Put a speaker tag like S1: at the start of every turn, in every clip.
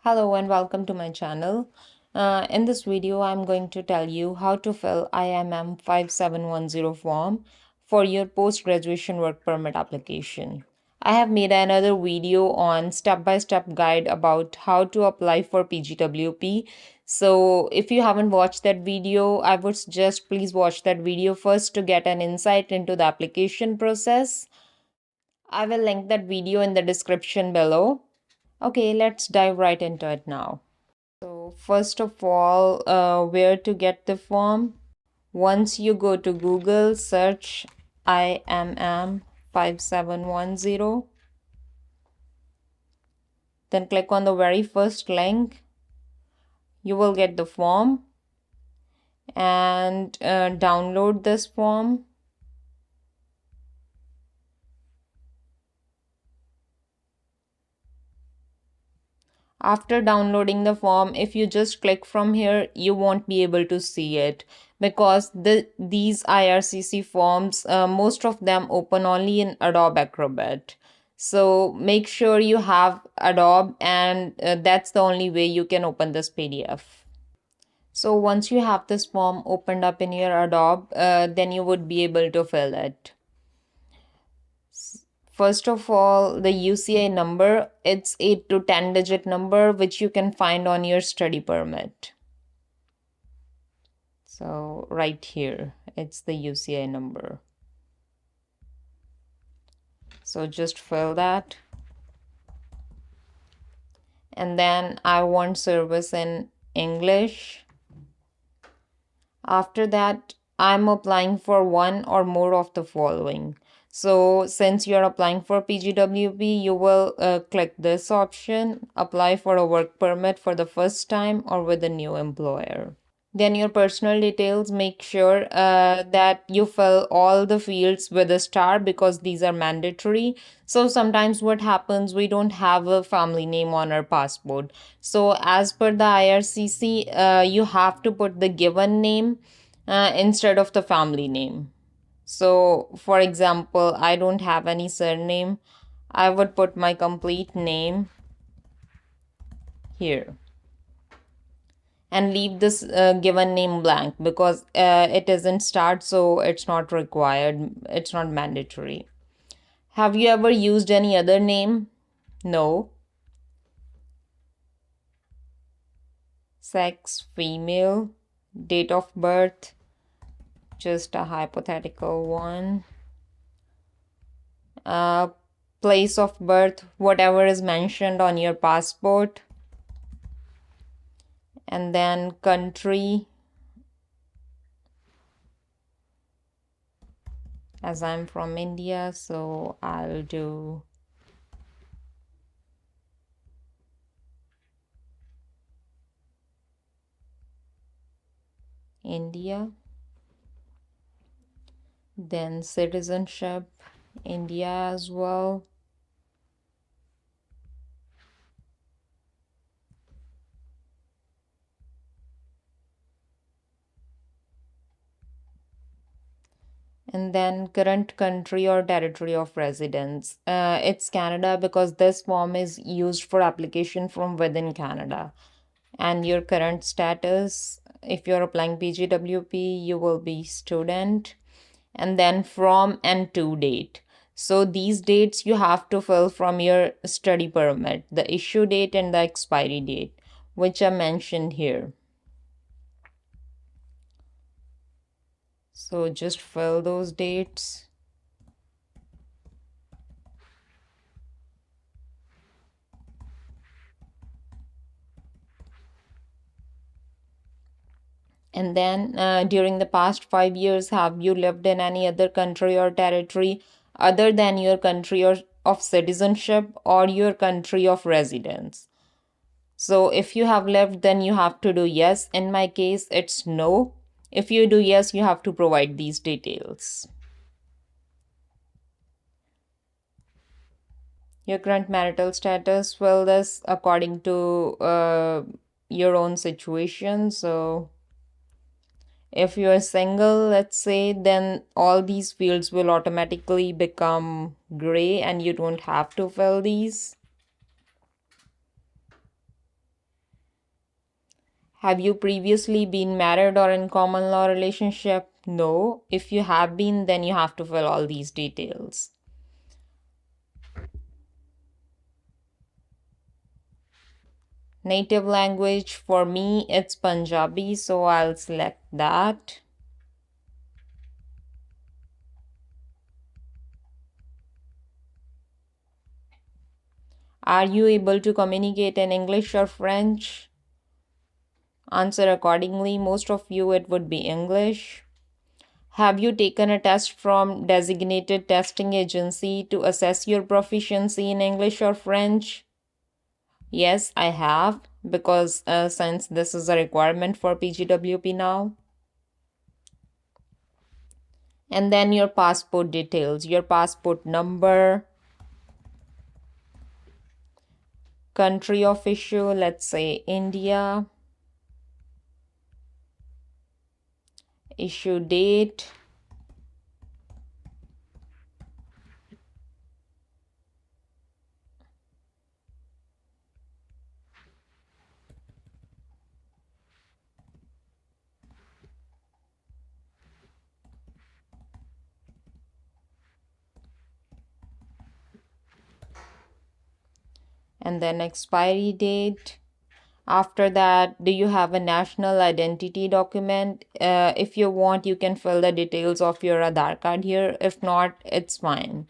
S1: Hello and welcome to my channel. In this video, I'm going to tell you how to fill IMM 5710 form for your post-graduation work permit application. I have made another video on step-by-step guide about how to apply for PGWP. So if you haven't watched that video, I would suggest please watch that video first to get an insight into the application process. I will link that video in the description below. Okay, let's dive right into it now. So first of all, where to get the form? Once you go to Google, search IMM 5710. Then click on the very first link. You will get the form and download this form. After downloading the form, if you just click from here, you won't be able to see it because these IRCC forms, most of them open only in Adobe Acrobat. So make sure you have Adobe, and that's the only way you can open this PDF. So once you have this form opened up in your Adobe, then you would be able to fill it. First of all, the UCI number, it's 8 to 10 digit number which you can find on your study permit. So right here, it's the UCI number. So just fill that. And then I want service in English. After that, I'm applying for one or more of the following. So since you're applying for PGWP, you will click this option, apply for a work permit for the first time or with a new employer. Then your personal details, make sure that you fill all the fields with a star because these are mandatory. So sometimes what happens, we don't have a family name on our passport. So as per the IRCC, you have to put the given name instead of the family name. So for example, I don't have any surname. I would put my complete name here and leave this given name blank because it isn't start, so it's not required. It's not mandatory. Have you ever used any other name? No. Sex, female. Date of birth, just a hypothetical one. Place of birth, whatever is mentioned on your passport. And then country, as I'm from India, so I'll do India. Then citizenship, India as well. And then current country or territory of residence. It's Canada because this form is used for application from within Canada. And your current status, if you're applying PGWP, you will be student. And then from and to date. So these dates you have to fill from your study permit, the issue date and the expiry date, which are mentioned here. So just fill those dates. And then during the past 5 years, have you lived in any other country or territory other than your country of citizenship or your country of residence? So if you have lived, then you have to do yes. In my case, it's no. If you do yes, you have to provide these details. Your current marital status, fill this according to your own situation. So if you're single, let's say, then all these fields will automatically become gray and you don't have to fill these. Have you previously been married or in common law relationship? No. If you have been, then you have to fill all these details. Native language, for me, it's Punjabi, so I'll select that. Are you able to communicate in English or French? Answer accordingly. Most of you, it would be English. Have you taken a test from designated testing agency to assess your proficiency in English or French? Yes, I have, because since this is a requirement for PGWP now. And then your passport details, your passport number, country of issue, let's say India, issue date, and then expiry date. After that, do you have a national identity document? If you want, you can fill the details of your Aadhaar card here. If not, it's fine.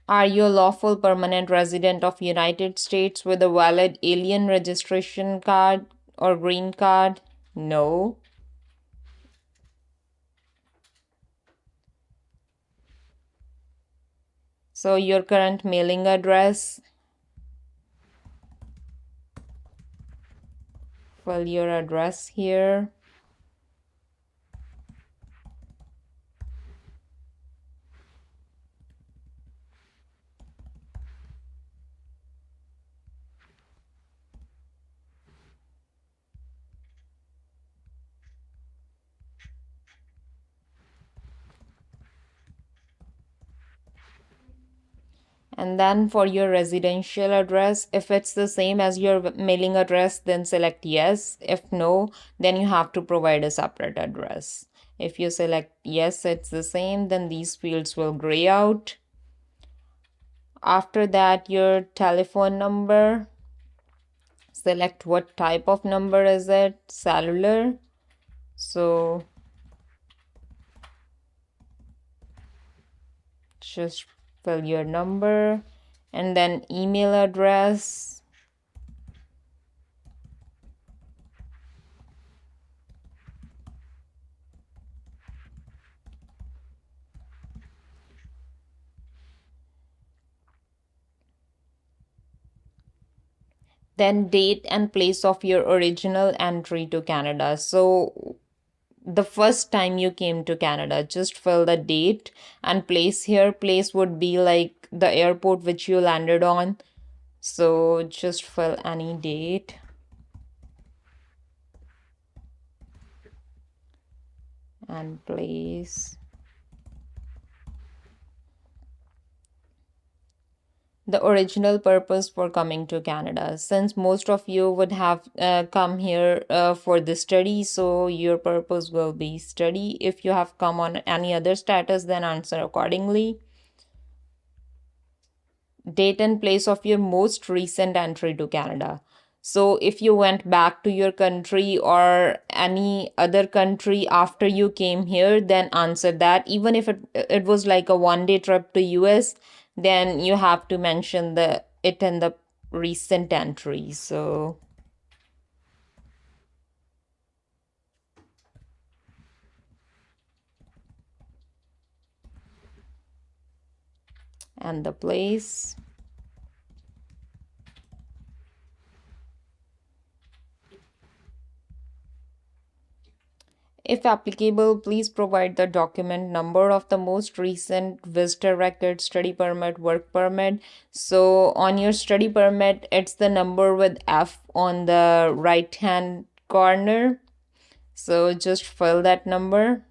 S1: Are you a lawful permanent resident of United States with a valid alien registration card or green card? No. So your current mailing address, fill your address here. And then for your residential address, if it's the same as your mailing address, then select yes. If no, then you have to provide a separate address. If you select yes, it's the same, then these fields will gray out. After that, your telephone number. Select what type of number is it, cellular. So just fill your number, and then email address. Then date and place of your original entry to Canada. So the first time you came to Canada, just fill the date and place here. Place would be like the airport which you landed on. So just fill any date. And place. The original purpose for coming to Canada. Since most of you would have come here for the study, so your purpose will be study. If you have come on any other status, then answer accordingly. Date and place of your most recent entry to Canada. So if you went back to your country or any other country after you came here, then answer that. Even if it was like a one-day trip to US, then you have to mention it in the recent entry. So and the place. If applicable, please provide the document number of the most recent visitor record, study permit, work permit. So on your study permit, it's the number with F on the right hand corner. So just fill that number.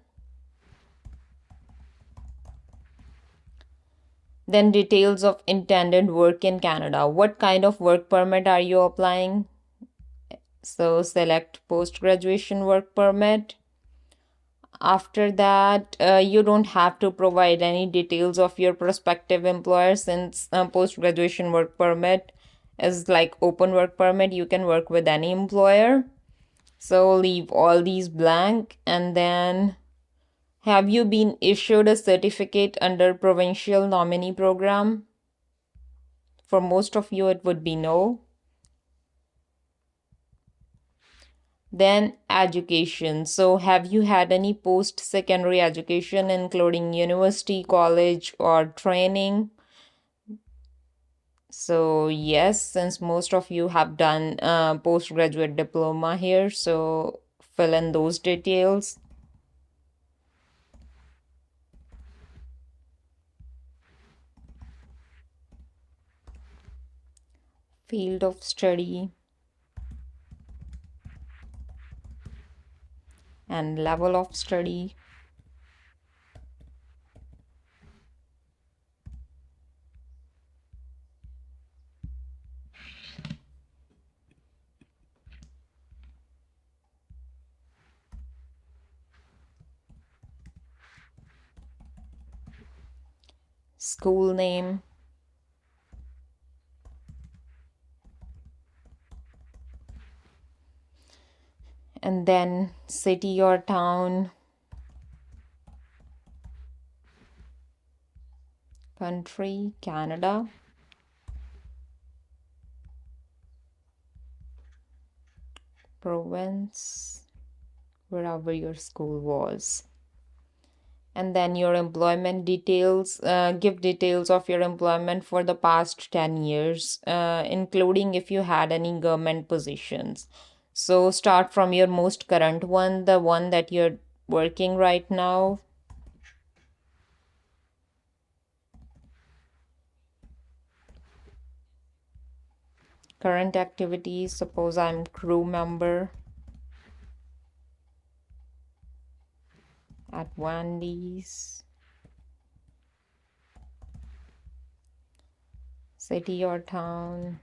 S1: Then details of intended work in Canada. What kind of work permit are you applying? So select post-graduation work permit. After that, you don't have to provide any details of your prospective employer since post-graduation work permit is like open work permit. You can work with any employer. So leave all these blank. And then, have you been issued a certificate under provincial nominee program? For most of you, it would be no. Then education. So have you had any post-secondary education, including university, college, or training? So yes, since most of you have done postgraduate diploma here, so fill in those details. Field of study and level of study. School name. And then city or town. Country, Canada. Province, wherever your school was. And then your employment details. Give details of your employment for the past 10 years, including if you had any government positions. So start from your most current one, the one that you're working right now. Current activities, suppose I'm crew member at Wendy's. City or town.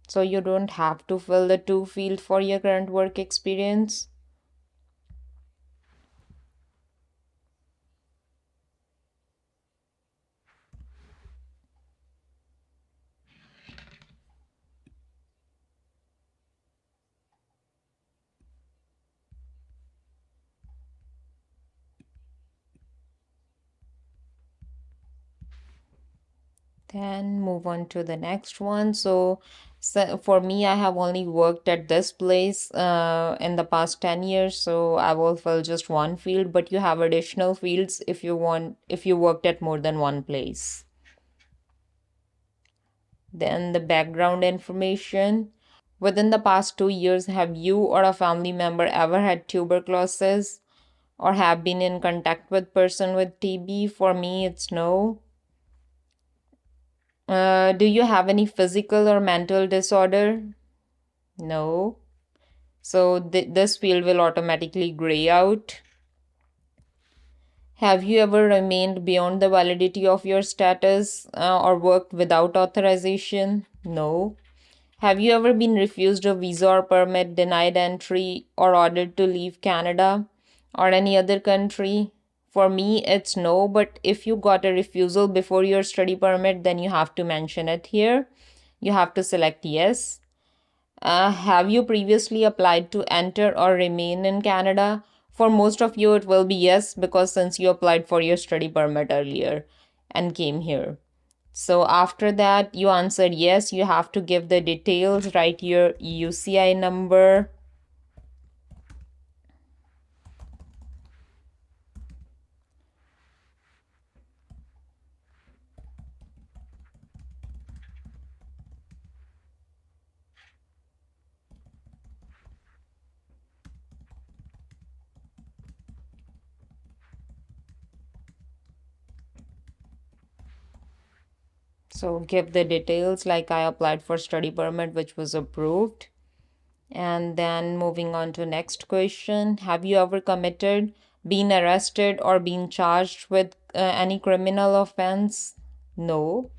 S1: So you don't have to fill the two field for your current work experience. Then move on to the next one. So for me, I have only worked at this place in the past 10 years, so I will fill just one field, but you have additional fields if you want, if you worked at more than one place. Then the background information. Within the past 2 years, have you or a family member ever had tuberculosis or have been in contact with person with TB? For me, it's no. Do you have any physical or mental disorder? No. So this field will automatically gray out. Have you ever remained beyond the validity of your status or worked without authorization? No. Have you ever been refused a visa or permit, denied entry, or ordered to leave Canada or any other country? For me, it's no, but if you got a refusal before your study permit, then you have to mention it here. You have to select yes. Have you previously applied to enter or remain in Canada? For most of you, it will be yes, because since you applied for your study permit earlier and came here. So after that, you answered yes, you have to give the details, write your UCI number. So give the details like I applied for study permit, which was approved. And then moving on to next question. Have you ever committed, been arrested, or been charged with any criminal offense? No.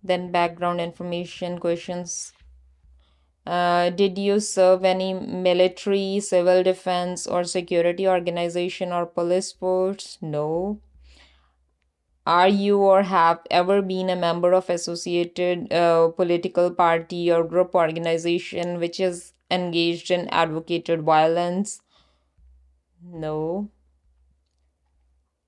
S1: Then background information questions. Did you serve any military, civil defense, or security organization or police force? No. Are you or have ever been a member of associated political party or group organization which is engaged in advocated violence? No.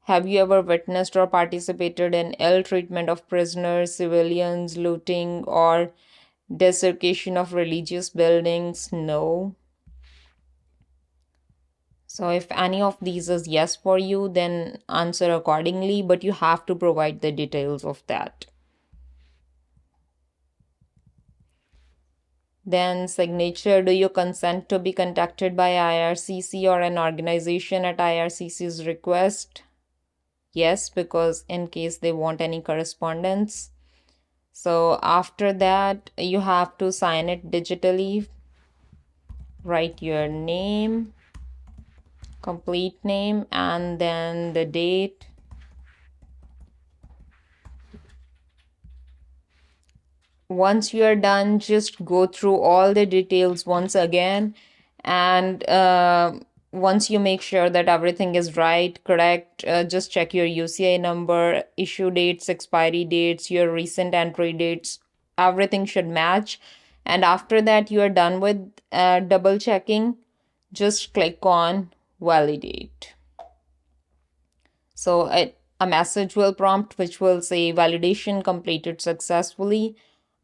S1: Have you ever witnessed or participated in ill treatment of prisoners, civilians, looting, or desecration of religious buildings? No. So if any of these is yes for you, then answer accordingly, but you have to provide the details of that. Then signature, do you consent to be contacted by IRCC or an organization at IRCC's request? Yes, because in case they want any correspondence. So after that, you have to sign it digitally. Write your name, complete name, and then the date. Once you are done, just go through all the details once again, and once you make sure that everything is right, correct, just check your UCI number, issue dates, expiry dates, your recent entry dates. Everything should match. And after that, you are done with double checking. Just click on validate. So a message will prompt which will say validation completed successfully.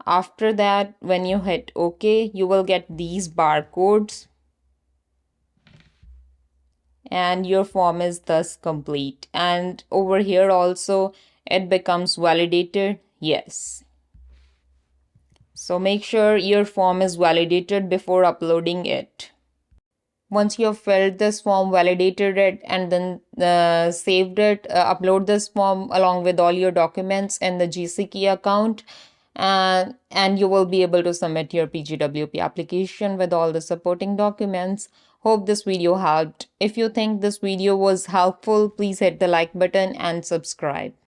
S1: After that, when you hit OK, you will get these barcodes and your form is thus complete. And over here also, it becomes validated. Yes. So make sure your form is validated before uploading it. Once you have filled this form, validated it, and then saved it, upload this form along with all your documents in the GCKey account, and you will be able to submit your PGWP application with all the supporting documents. Hope this video helped. If you think this video was helpful, please hit the like button and subscribe.